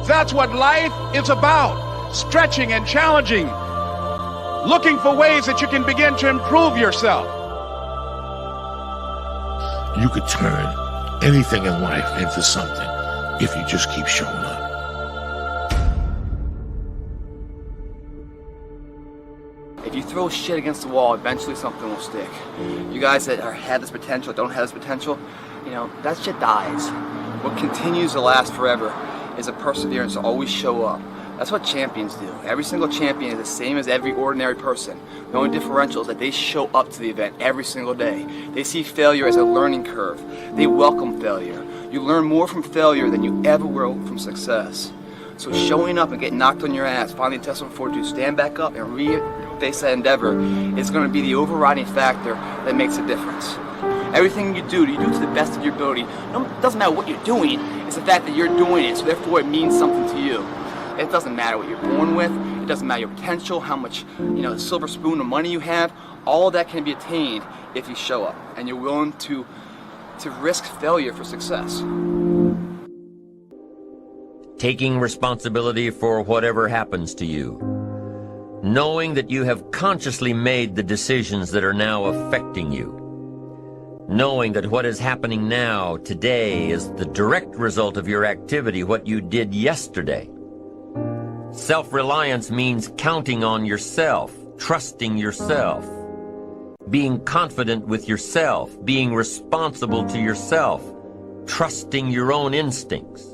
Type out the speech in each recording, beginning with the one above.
That's what life is about. Stretching and challenging. Looking for ways that you can begin to improve yourself. You could turn anything in life into something if you just keep showing up. If you throw shit against the wall, eventually something will stick. You guys that have this potential, don't have this potential, that shit dies. What continues to last forever is a perseverance to always show up. That's what champions do. Every single champion is the same as every ordinary person. The only differential is that they show up to the event every single day. They see failure as a learning curve. They welcome failure. You learn more from failure than you ever will from success. So showing up and getting knocked on your ass, finding intestinal fortitude, stand back up and face that endeavor is going to be the overriding factor that makes a difference. Everything you do to the best of your ability. It doesn't matter what you're doing, it's the fact that you're doing it, so therefore it means something to you. It doesn't matter what you're born with, it doesn't matter your potential, how much, silver spoon of money you have. All of that can be attained if you show up and you're willing to risk failure for success. Taking responsibility for whatever happens to you. Knowing that you have consciously made the decisions that are now affecting you. Knowing that what is happening now, today, is the direct result of your activity, what you did yesterday. Self-reliance means counting on yourself, trusting yourself, being confident with yourself, being responsible to yourself, trusting your own instincts,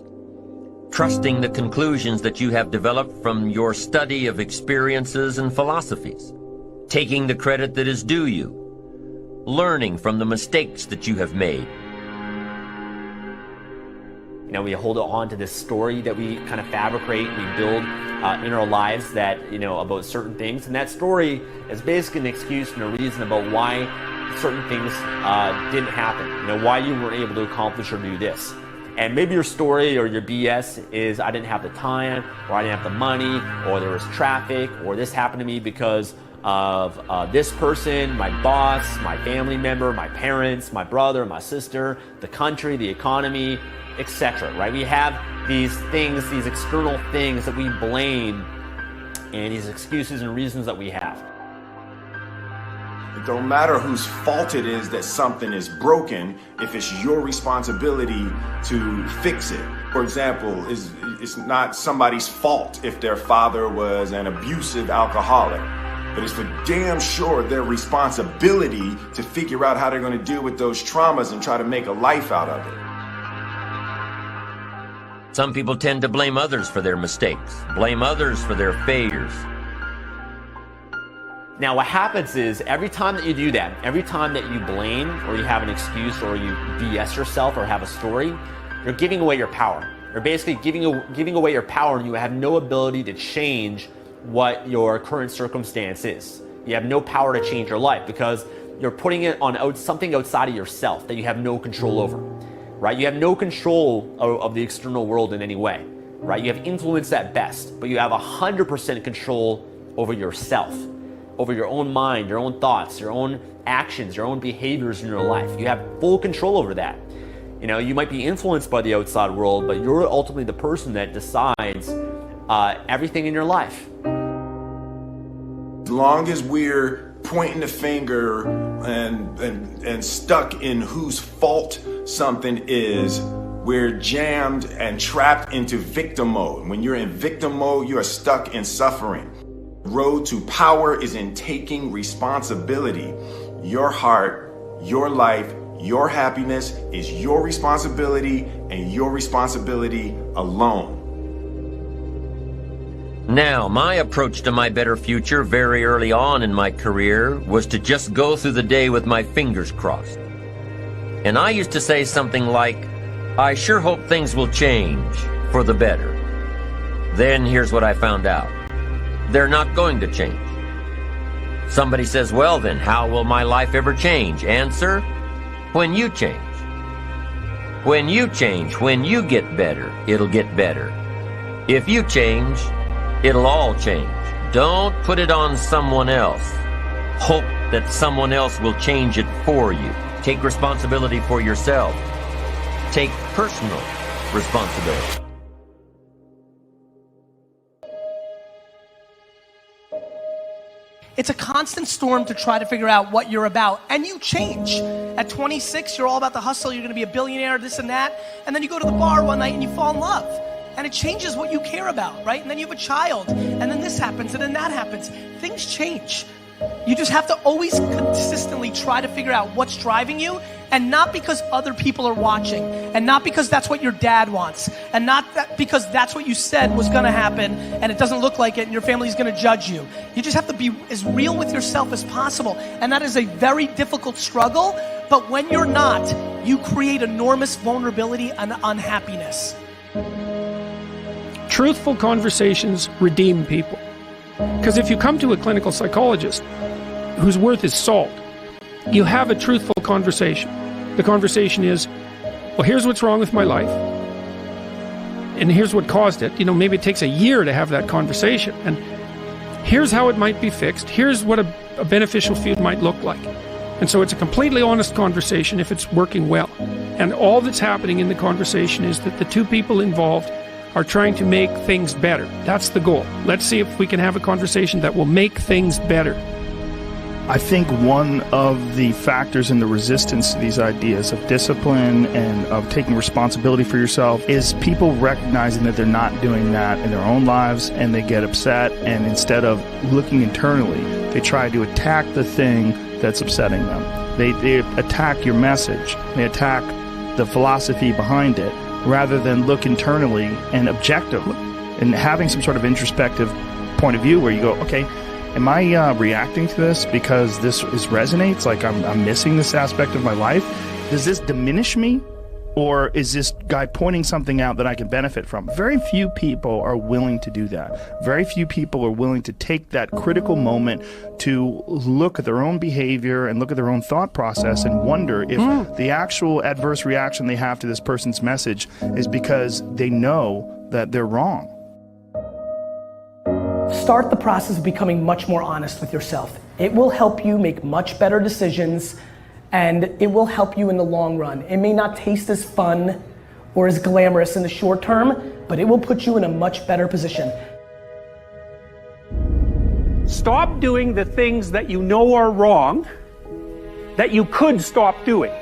trusting the conclusions that you have developed from your study of experiences and philosophies, taking the credit that is due you, learning from the mistakes that you have made. We hold on to this story that we kind of fabricate, we build in our lives that, about certain things. And that story is basically an excuse and a reason about why certain things didn't happen. Why you weren't able to accomplish or do this. And maybe your story or your BS is, I didn't have the time, or I didn't have the money, or there was traffic, or this happened to me because of this person, my boss, my family member, my parents, my brother, my sister, the country, the economy, etc. Right? We have these things, these external things that we blame, and these excuses and reasons that we have. It don't matter whose fault it is that something is broken if it's your responsibility to fix it. For example, it's not somebody's fault if their father was an abusive alcoholic, but it's for damn sure their responsibility to figure out how they're going to deal with those traumas and try to make a life out of it. Some people tend to blame others for their mistakes, blame others for their failures. Now what happens is, every time that you do that, every time that you blame or you have an excuse or you BS yourself or have a story, you're giving away your power. You're basically giving away your power, and you have no ability to change what your current circumstance is. You have no power to change your life because you're putting it on something outside of yourself that you have no control over. Right? You have no control of the external world in any way. Right? You have influence at best, but you have 100% control over yourself, over your own mind, your own thoughts, your own actions, your own behaviors in your life. You have full control over that. You might be influenced by the outside world, but you're ultimately the person that decides everything in your life. As long as we're pointing the finger and stuck in whose fault something is, we're jammed and trapped into victim mode. When you're in victim mode, you are stuck in suffering. The road to power is in taking responsibility. Your heart, your life, your happiness is your responsibility, and your responsibility alone. Now, my approach to my better future very early on in my career was to just go through the day with my fingers crossed. And I used to say something like, I sure hope things will change for the better. Then here's what I found out. They're not going to change. Somebody says, well then, how will my life ever change? Answer, when you change. When you change, when you get better, it'll get better. If you change, it'll all change. Don't put it on someone else. Hope that someone else will change it for you. Take responsibility for yourself. Take personal responsibility. It's a constant storm to try to figure out what you're about, and you change. At 26, you're all about the hustle, you're gonna be a billionaire, this and that, and then you go to the bar one night and you fall in love, and it changes what you care about, right? And then you have a child, and then this happens, and then that happens. Things change. You just have to always consistently try to figure out what's driving you, and not because other people are watching, and not because that's what your dad wants, and not because that's what you said was gonna happen, and it doesn't look like it, and your family's gonna judge you. You just have to be as real with yourself as possible, and that is a very difficult struggle, but when you're not, you create enormous vulnerability and unhappiness. Truthful conversations redeem people. Because if you come to a clinical psychologist whose worth is salt, you have a truthful conversation. The conversation is, well, here's what's wrong with my life, and here's what caused it. You know, maybe it takes a year to have that conversation, and here's how it might be fixed. Here's what a beneficial feud might look like. And so it's a completely honest conversation if it's working well. And all that's happening in the conversation is that the two people involved are trying to make things better. That's the goal. Let's see if we can have a conversation that will make things better. I think one of the factors in the resistance to these ideas of discipline and of taking responsibility for yourself is people recognizing that they're not doing that in their own lives, and they get upset, and instead of looking internally, they try to attack the thing that's upsetting them. They attack your message. They attack the philosophy behind it, rather than look internally and objectively and having some sort of introspective point of view where you go, okay, am I reacting to this because this resonates? Like I'm missing this aspect of my life? Does this diminish me? Or is this guy pointing something out that I can benefit from? Very few people are willing to do that. Very few people are willing to take that critical moment to look at their own behavior and look at their own thought process and wonder if the actual adverse reaction they have to this person's message is because they know that they're wrong. Start the process of becoming much more honest with yourself. It will help you make much better decisions, and it will help you in the long run. It may not taste as fun or as glamorous in the short term, but it will put you in a much better position. Stop doing the things that you know are wrong that you could stop doing.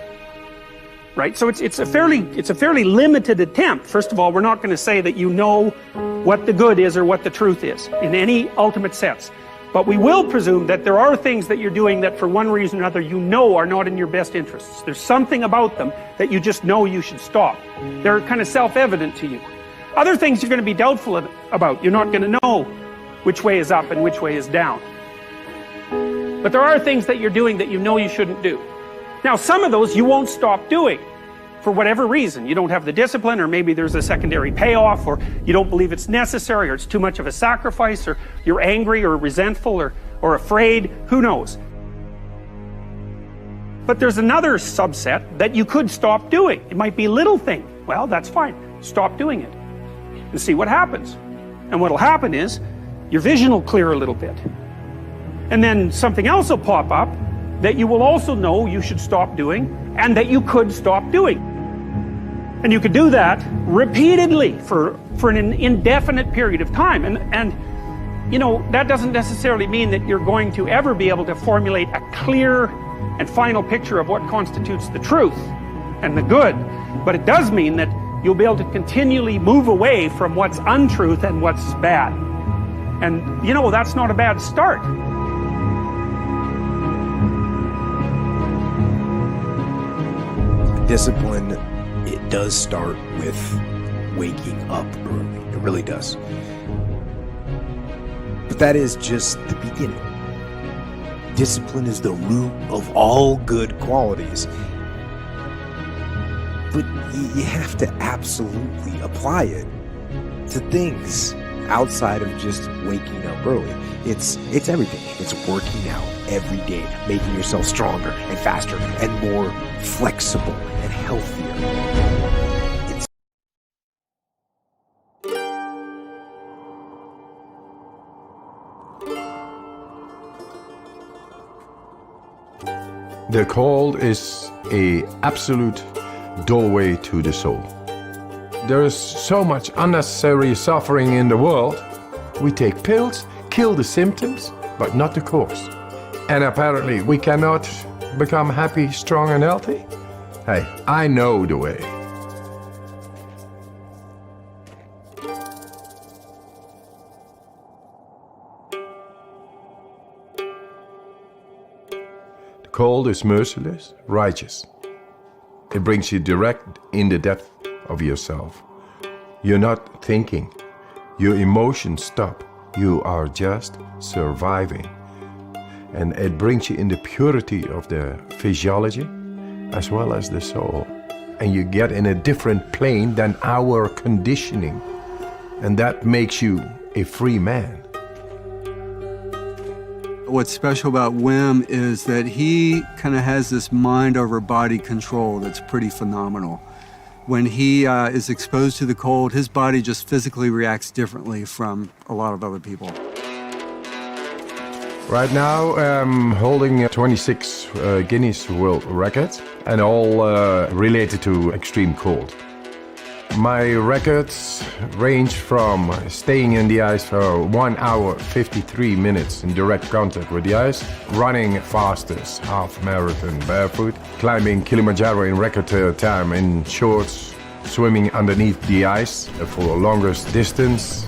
Right? So it's a fairly limited attempt. First of all, we're not going to say that you know what the good is or what the truth is in any ultimate sense. But we will presume that there are things that you're doing that for one reason or another you know are not in your best interests. There's something about them that you just know you should stop. They're kind of self-evident to you. Other things you're going to be doubtful about. You're not going to know which way is up and which way is down. But there are things that you're doing that you know you shouldn't do. Now, some of those you won't stop doing for whatever reason. You don't have the discipline, or maybe there's a secondary payoff, or you don't believe it's necessary, or it's too much of a sacrifice, or you're angry or resentful or afraid. Who knows? But there's another subset that you could stop doing. It might be a little thing. Well, that's fine. Stop doing it and see what happens. And what'll happen is your vision will clear a little bit. And then something else will pop up that you will also know you should stop doing and that you could stop doing. And you could do that repeatedly for an indefinite period of time. And you know, that doesn't necessarily mean that you're going to ever be able to formulate a clear and final picture of what constitutes the truth and the good. But it does mean that you'll be able to continually move away from what's untruth and what's bad. And you know, that's not a bad start. Discipline, it does start with waking up early. It really does. But that is just the beginning. Discipline is the root of all good qualities. But you have to absolutely apply it to things outside of just waking up early. It's everything. It's working out every day, making yourself stronger and faster and more flexible and healthier. The cold is an absolute doorway to the soul. There is so much unnecessary suffering in the world. We take pills, kill the symptoms, but not the cause. And apparently we cannot become happy, strong and healthy? Hey, I know the way. The cold is merciless, righteous. It brings you direct in the depth of yourself. You're not thinking. Your emotions stop. You are just surviving. And it brings you in the purity of the physiology as well as the soul. And you get in a different plane than our conditioning. And that makes you a free man. What's special about Wim is that he kind of has this mind over body control that's pretty phenomenal. When he is exposed to the cold, his body just physically reacts differently from a lot of other people. Right now, I'm holding 26 Guinness World Records, and all related to extreme cold. My records range from staying in the ice for 1 hour 53 minutes in direct contact with the ice, running fastest half marathon barefoot, climbing Kilimanjaro in record time in shorts, swimming underneath the ice for the longest distance.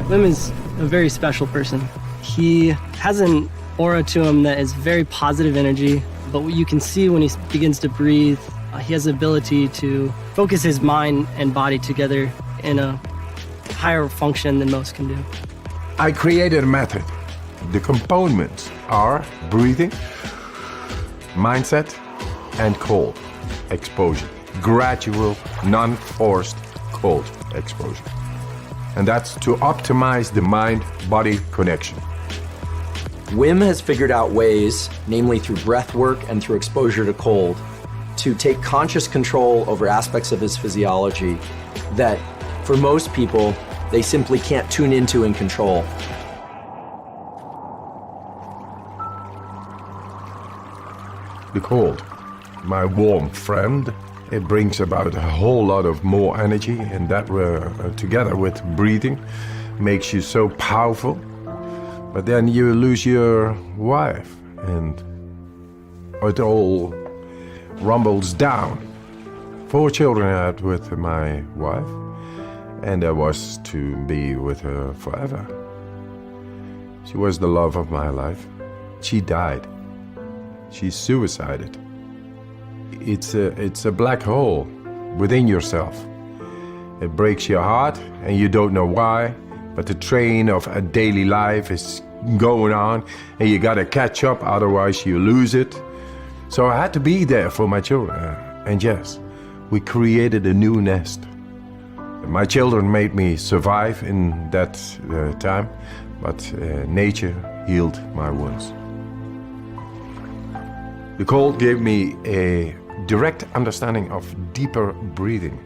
Wim is a very special person. He has an aura to him that is very positive energy, but what you can see when he begins to breathe, he has the ability to focus his mind and body together in a higher function than most can do. I created a method. The components are breathing, mindset, and cold exposure. Gradual, non-forced cold exposure. And that's to optimize the mind-body connection. Wim has figured out ways, namely through breath work and through exposure to cold, to take conscious control over aspects of his physiology that, for most people, they simply can't tune into and control. The cold, my warm friend, it brings about a whole lot of more energy, and that together with breathing makes you so powerful. But then you lose your wife and it all rumbles down. 4 children I had with my wife, and I was to be with her forever. She was the love of my life. She died. She suicided. It's a black hole within yourself. It breaks your heart and you don't know why, but the train of a daily life is going on and you gotta catch up, otherwise you lose it. So I had to be there for my children. And yes, we created a new nest. My children made me survive in that time, but nature healed my wounds. The cold gave me a direct understanding of deeper breathing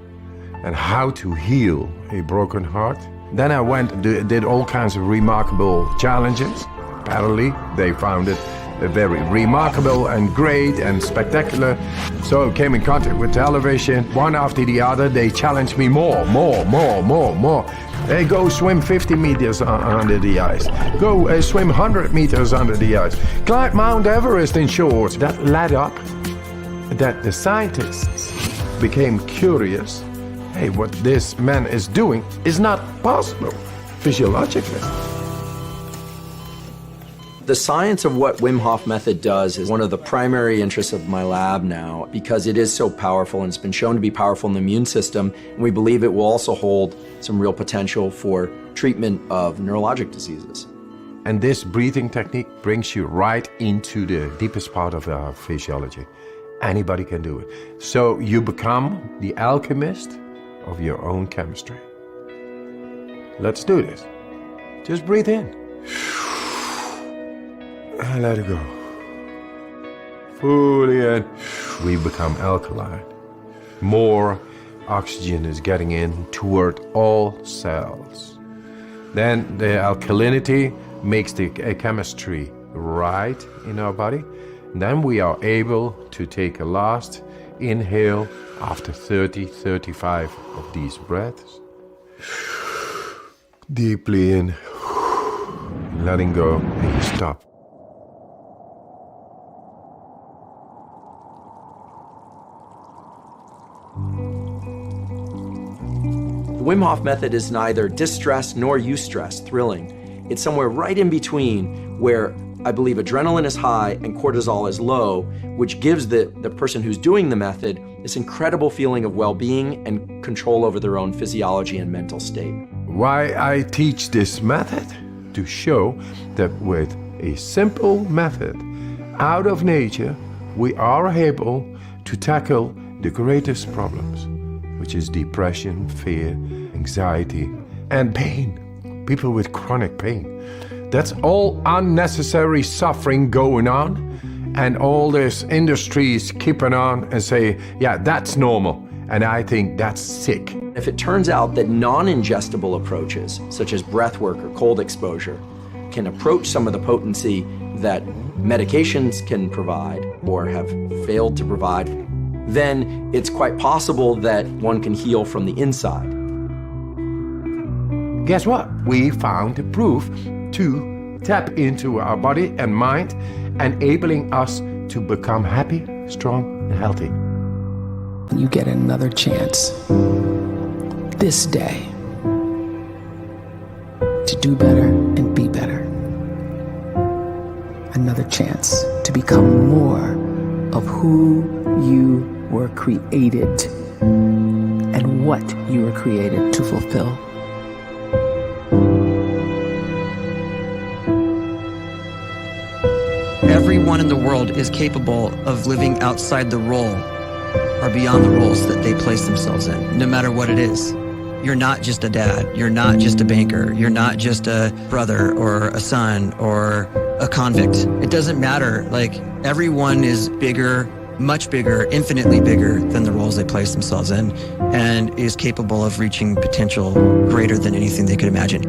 and how to heal a broken heart. Then I went and did all kinds of remarkable challenges. Apparently, they found it very remarkable and great and spectacular. So I came in contact with television. One after the other, they challenged me more. Hey, go swim 50 meters under the ice. Go swim 100 meters under the ice. Climb Mount Everest in shorts. That led up that the scientists became curious. Hey, what this man is doing is not possible physiologically. The science of what Wim Hof method does is one of the primary interests of my lab now, because it is so powerful and it's been shown to be powerful in the immune system, and we believe it will also hold some real potential for treatment of neurologic diseases. And this breathing technique brings you right into the deepest part of our physiology. Anybody can do it. So you become the alchemist of your own chemistry. Let's do this. Just breathe in. And let it go. Fully in. We become alkaline. More oxygen is getting in toward all cells. Then the alkalinity makes the chemistry right in our body. And then we are able to take a last inhale after 35 of these breaths. Deeply in. letting go, and you stop. The Wim Hof method is neither distress nor eustress, thrilling. It's somewhere right in between where I believe adrenaline is high and cortisol is low, which gives the person who's doing the method this incredible feeling of well-being and control over their own physiology and mental state. Why I teach this method? To show that with a simple method out of nature, we are able to tackle the greatest problems, which is depression, fear, anxiety, and pain. People with chronic pain. That's all unnecessary suffering going on, and all this industry is keeping on and say, yeah, that's normal, and I think that's sick. If it turns out that non-ingestible approaches, such as breath work or cold exposure, can approach some of the potency that medications can provide or have failed to provide, then it's quite possible that one can heal from the inside. Guess what? We found the proof to tap into our body and mind, enabling us to become happy, strong, and healthy. You get another chance this day to do better and be better. Another chance to become more of who you were created and what you were created to fulfill. Everyone in the world is capable of living outside the role or beyond the roles that they place themselves in, no matter what it is. You're not just a dad, you're not just a banker, you're not just a brother or a son or a convict. It doesn't matter. Like, everyone is bigger, much bigger, infinitely bigger than the roles they place themselves in, and is capable of reaching potential greater than anything they could imagine.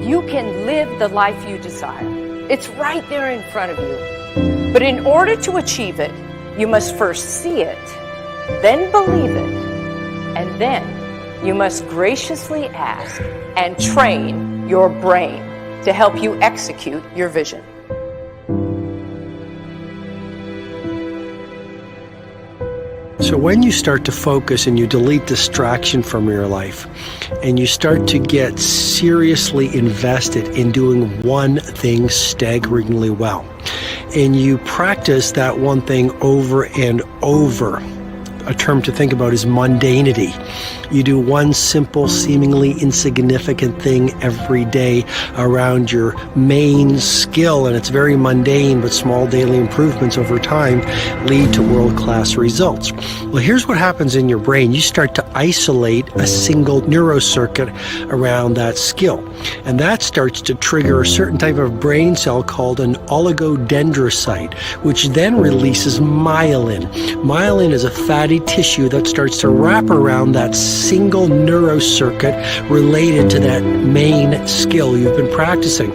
You can live the life you desire. It's right there in front of you. But in order to achieve it, you must first see it, then believe it, and then you must graciously ask and train your brain to help you execute your vision. So when you start to focus and you delete distraction from your life, and you start to get seriously invested in doing one thing staggeringly well, and you practice that one thing over and over, a term to think about is mundanity. You do one simple, seemingly insignificant thing every day around your main skill, and it's very mundane, but small daily improvements over time lead to world-class results. Well, here's what happens in your brain. You start to isolate a single neurocircuit around that skill, and that starts to trigger a certain type of brain cell called an oligodendrocyte, which then releases myelin. Myelin is a fatty tissue that starts to wrap around that single neurocircuit related to that main skill you've been practicing.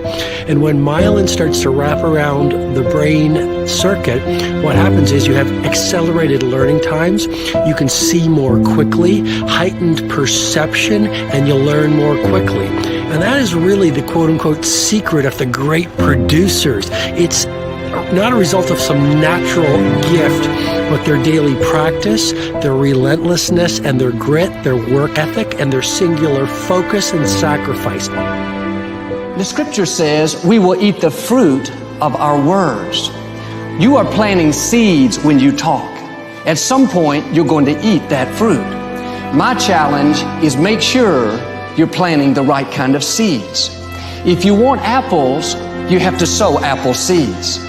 And when myelin starts to wrap around the brain circuit, what happens is you have accelerated learning times, you can see more quickly, heightened perception, and you'll learn more quickly. And that is really the quote-unquote secret of the great producers. It's not a result of some natural gift, but their daily practice, their relentlessness and their grit, their work ethic, and their singular focus and sacrifice. The scripture says we will eat the fruit of our words. You are planting seeds when you talk. At some point, you're going to eat that fruit. My challenge is make sure you're planting the right kind of seeds. If you want apples, you have to sow apple seeds.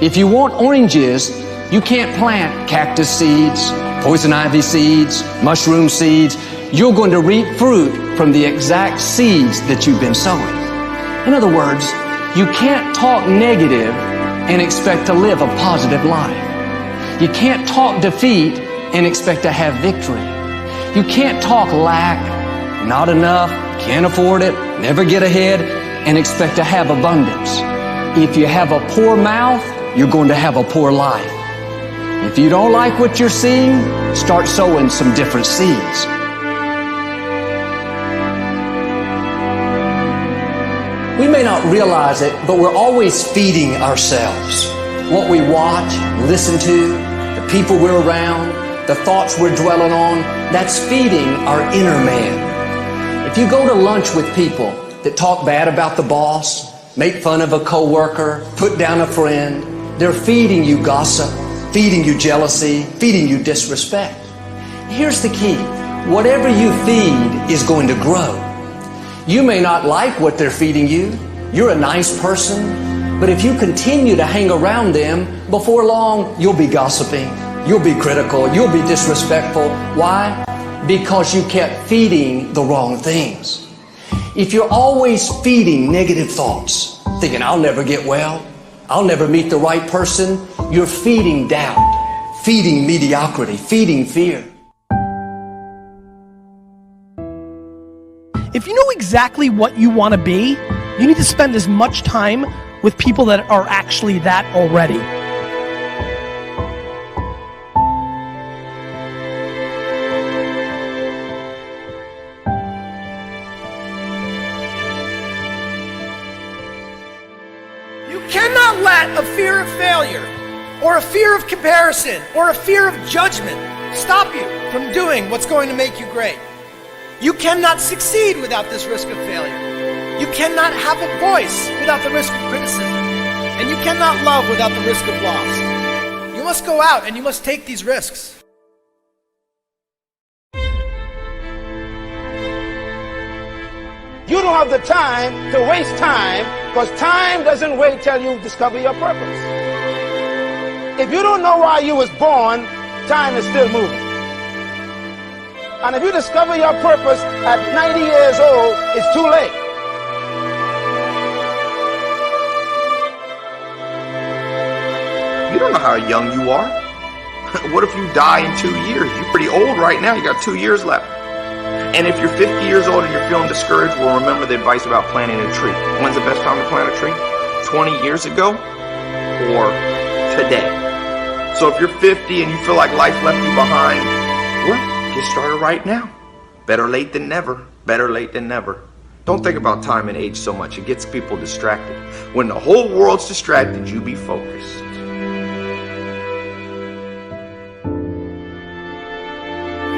If you want oranges, you can't plant cactus seeds, poison ivy seeds, mushroom seeds. You're going to reap fruit from the exact seeds that you've been sowing. In other words, you can't talk negative and expect to live a positive life. You can't talk defeat and expect to have victory. You can't talk lack, not enough, can't afford it, never get ahead, and expect to have abundance. If you have a poor mouth, you're going to have a poor life. If you don't like what you're seeing, start sowing some different seeds. We may not realize it, but we're always feeding ourselves. What we watch, listen to, the people we're around, the thoughts we're dwelling on, that's feeding our inner man. If you go to lunch with people that talk bad about the boss, make fun of a coworker, put down a friend, they're feeding you gossip, feeding you jealousy, feeding you disrespect. Here's the key. Whatever you feed is going to grow. You may not like what they're feeding you. You're a nice person. But if you continue to hang around them, before long, you'll be gossiping. You'll be critical. You'll be disrespectful. Why? Because you kept feeding the wrong things. If you're always feeding negative thoughts, thinking, I'll never get well, I'll never meet the right person, you're feeding doubt, feeding mediocrity, feeding fear. If you know exactly what you want to be, you need to spend as much time with people that are actually that already. You cannot let a fear of failure, or a fear of comparison, or a fear of judgment stop you from doing what's going to make you great. You cannot succeed without this risk of failure. You cannot have a voice without the risk of criticism. And you cannot love without the risk of loss. You must go out and you must take these risks. You don't have the time to waste time, because time doesn't wait till you discover your purpose. If you don't know why you was born, time is still moving. And if you discover your purpose at 90 years old, it's too late. You don't know how young you are. What if you die in 2 years? You're pretty old right now. You got 2 years left. And if you're 50 years old and you're feeling discouraged, well, remember the advice about planting a tree. When's the best time to plant a tree? 20 years ago or today? So if you're 50 and you feel like life left you behind, well, get started right now. Better late than never. Better late than never. Don't think about time and age so much. It gets people distracted. When the whole world's distracted, you be focused.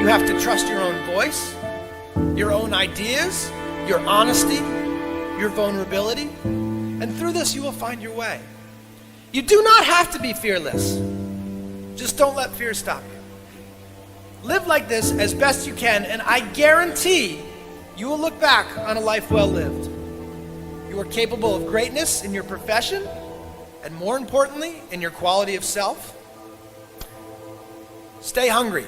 You have to trust your own voice, your own ideas, your honesty, your vulnerability. And through this, you will find your way. You do not have to be fearless. Just don't let fear stop you. Live like this as best you can, and I guarantee you will look back on a life well lived. You are capable of greatness in your profession, and more importantly, in your quality of self. Stay hungry.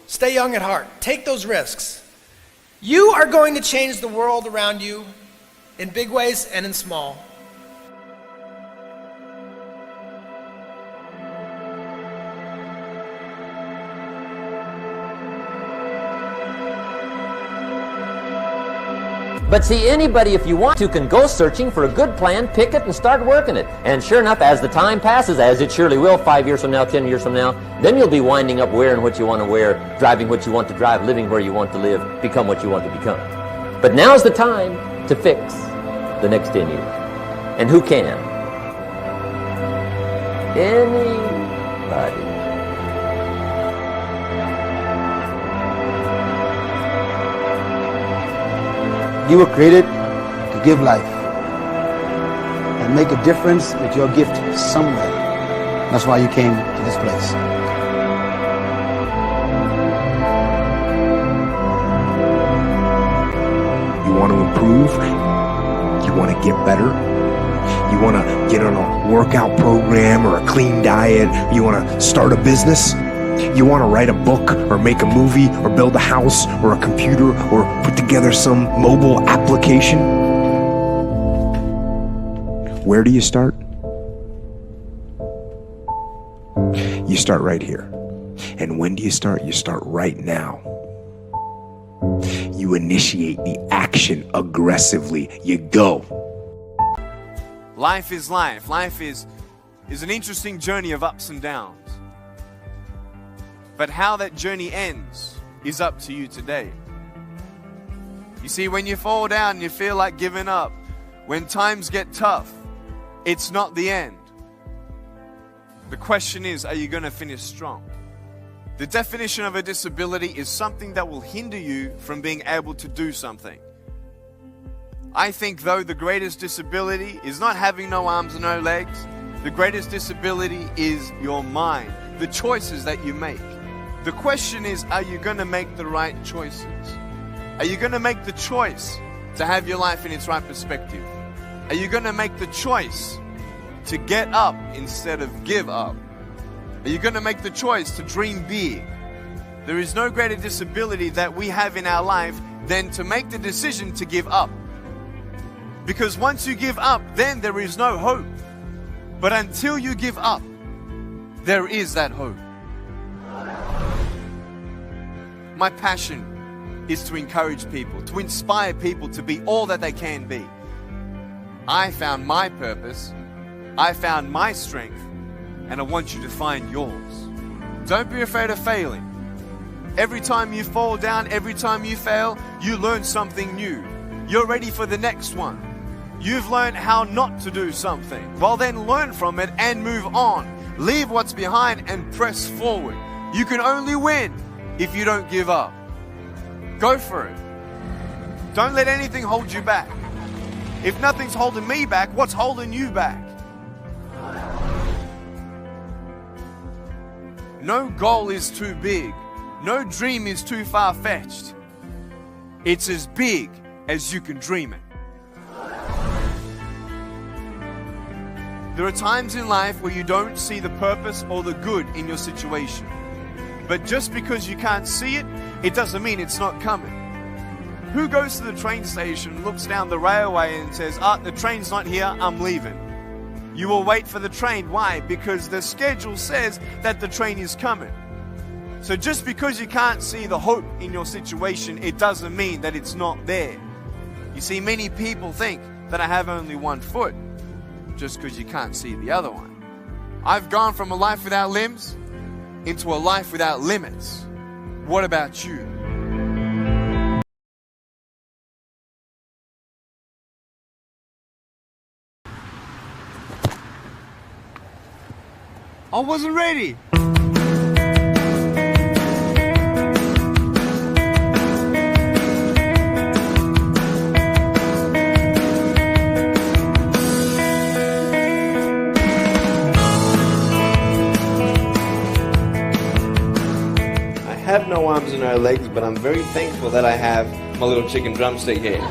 Stay young at heart. Take those risks. You are going to change the world around you in big ways and in small. But see, anybody, if you want to, can go searching for a good plan, pick it, and start working it. And sure enough, as the time passes, as it surely will 5 years from now, 10 years from now, then you'll be winding up wearing what you want to wear, driving what you want to drive, living where you want to live, become what you want to become. But now's the time to fix the next 10 years. And who can? Anybody. You were created to give life and make a difference with your gift somewhere. That's why you came to this place. You want to improve? You want to get better? You want to get on a workout program or a clean diet? You want to start a business? You want to write a book or make a movie or build a house or a computer or put together some mobile application? Where do you start? You start right here. And when do you start? You start right now. You initiate the action aggressively. You go. Life is life. Life is an interesting journey of ups and downs. But how that journey ends is up to you today. You see, when you fall down and you feel like giving up, when times get tough, it's not the end. The question is, are you going to finish strong? The definition of a disability is something that will hinder you from being able to do something. I think, though, the greatest disability is not having no arms and no legs. The greatest disability is your mind, the choices that you make. The question is, are you going to make the right choices? Are you going to make the choice to have your life in its right perspective? Are you going to make the choice to get up instead of give up? Are you going to make the choice to dream big? There is no greater disability that we have in our life than to make the decision to give up. Because once you give up, then there is no hope. But until you give up, there is that hope. My passion is to encourage people, to inspire people to be all that they can be. I found my purpose, I found my strength, and I want you to find yours. Don't be afraid of failing. Every time you fall down, every time you fail, you learn something new. You're ready for the next one. You've learned how not to do something. Well, then learn from it and move on. Leave what's behind and press forward. You can only win if you don't give up. Go for it. Don't let anything hold you back. If nothing's holding me back, what's holding you back? No goal is too big. No dream is too far-fetched. It's as big as you can dream it. There are times in life where you don't see the purpose or the good in your situation. But just because you can't see it, it doesn't mean it's not coming. Who goes to the train station, looks down the railway and says, the train's not here, I'm leaving. You will wait for the train. Why? Because the schedule says that the train is coming. So just because you can't see the hope in your situation, it doesn't mean that it's not there. You see, many people think that I have only one foot just because you can't see the other one. I've gone from a life without limbs into a life without limits. What about you? I wasn't ready. I have no arms and no legs, but I'm very thankful that I have my little chicken drumstick here.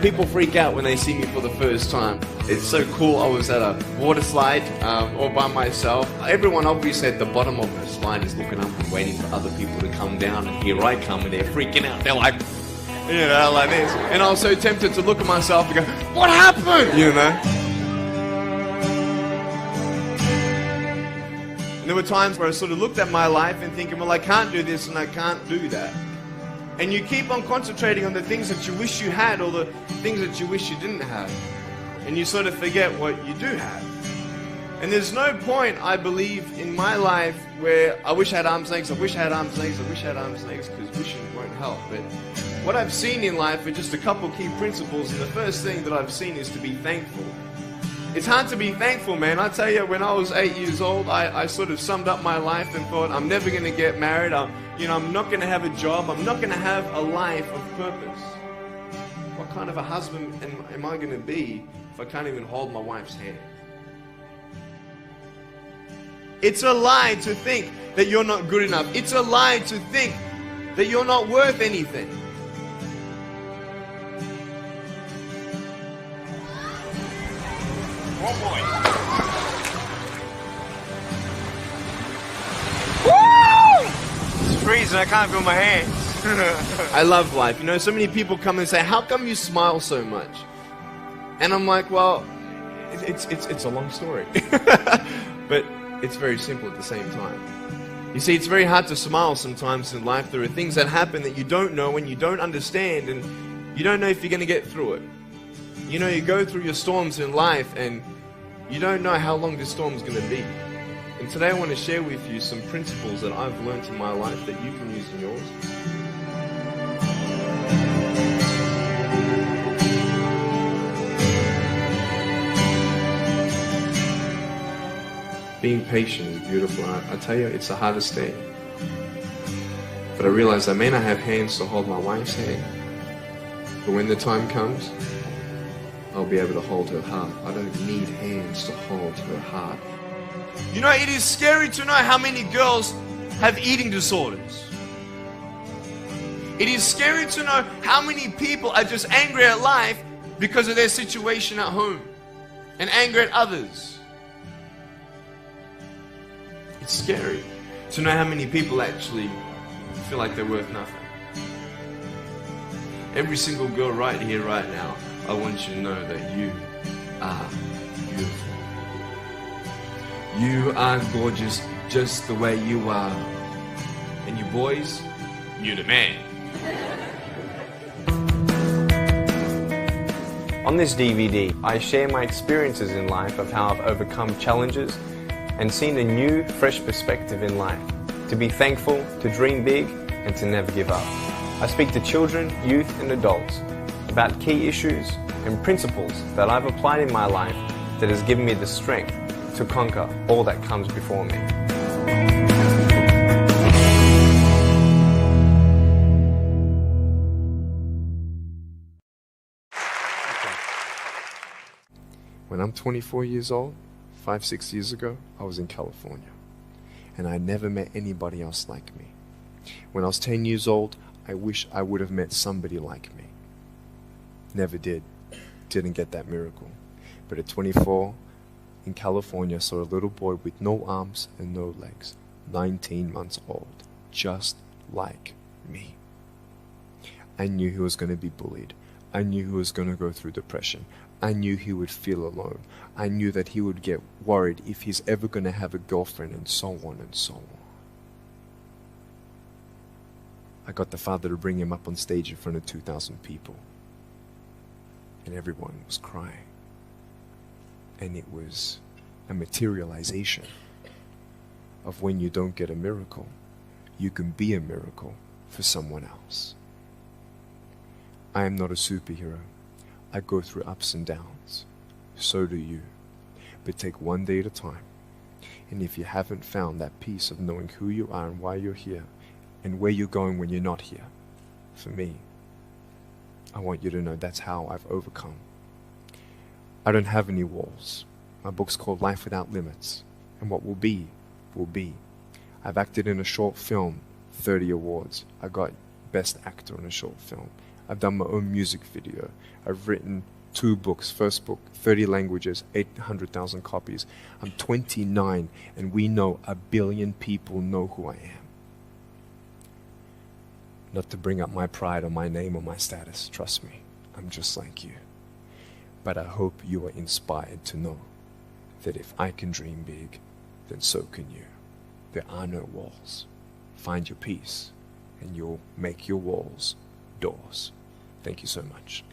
People freak out when they see me for the first time. It's so cool. I was at a water slide all by myself. Everyone obviously at the bottom of the slide is looking up and waiting for other people to come down, and here I come and they're freaking out. They're like, you know, like this. And I was so tempted to look at myself and go, what happened? You know? And there were times where I sort of looked at my life and thinking, well, I can't do this and I can't do that. And you keep on concentrating on the things that you wish you had or the things that you wish you didn't have. And you sort of forget what you do have. And there's no point, I believe, in my life where I wish I had arms and legs, I wish I had arms and legs, I wish I had arms and legs, because wishing won't help. But what I've seen in life are just a couple key principles, and the first thing that I've seen is to be thankful. It's hard to be thankful, man. I tell you, when I was 8 years old, I sort of summed up my life and thought, I'm never going to get married, I'm not going to have a job, I'm not going to have a life of purpose. What kind of a husband am I going to be if I can't even hold my wife's hand? It's a lie to think that you're not good enough. It's a lie to think that you're not worth anything. One more. Woo! It's freezing, I can't feel my hands. I love life. You know, so many people come and say, how come you smile so much? And I'm like, well, it's a long story. But it's very simple at the same time. You see, it's very hard to smile sometimes in life. There are things that happen that you don't know and you don't understand, and you don't know if you're going to get through it. You know, you go through your storms in life and you don't know how long this storm's going to be. And today I want to share with you some principles that I've learned in my life that you can use in yours. Being patient is beautiful. I tell you, it's the hardest thing. But I realize I may not have hands to hold my wife's hand, but when the time comes, I'll be able to hold her heart. I don't need hands to hold her heart. You know, it is scary to know how many girls have eating disorders. It is scary to know how many people are just angry at life because of their situation at home and angry at others. It's scary to know how many people actually feel like they're worth nothing. Every single girl right here, right now, I want you to know that you are beautiful. You are gorgeous just the way you are. And you boys, you're the man. On this DVD, I share my experiences in life of how I've overcome challenges and seen a new, fresh perspective in life. To be thankful, to dream big, and to never give up. I speak to children, youth, and adults about key issues and principles that I've applied in my life that has given me the strength to conquer all that comes before me. When I'm 24 years old, 5-6 years ago, I was in California. And I never met anybody else like me. When I was 10 years old, I wish I would have met somebody like me. Never did. Didn't get that miracle. But at 24, in California, I saw a little boy with no arms and no legs, 19 months old, just like me. I knew he was going to be bullied. I knew he was going to go through depression. I knew he would feel alone. I knew that he would get worried if he's ever going to have a girlfriend, and so on and so on. I got the father to bring him up on stage in front of 2,000 people. And everyone was crying. And it was a materialization of when you don't get a miracle, you can be a miracle for someone else. I am not a superhero. I go through ups and downs. So do you. But take one day at a time. And if you haven't found that peace of knowing who you are and why you're here, and where you're going when you're not here, for me, I want you to know that's how I've overcome. I don't have any walls. My book's called Life Without Limits. And what will be, will be. I've acted in a short film, 30 awards. I got Best Actor in a Short Film. I've done my own music video. I've written 2 books. First book, 30 languages, 800,000 copies. I'm 29, and we know 1 billion people know who I am. Not to bring up my pride or my name or my status, trust me, I'm just like you. But I hope you are inspired to know that if I can dream big, then so can you. There are no walls. Find your peace, and you'll make your walls doors. Thank you so much.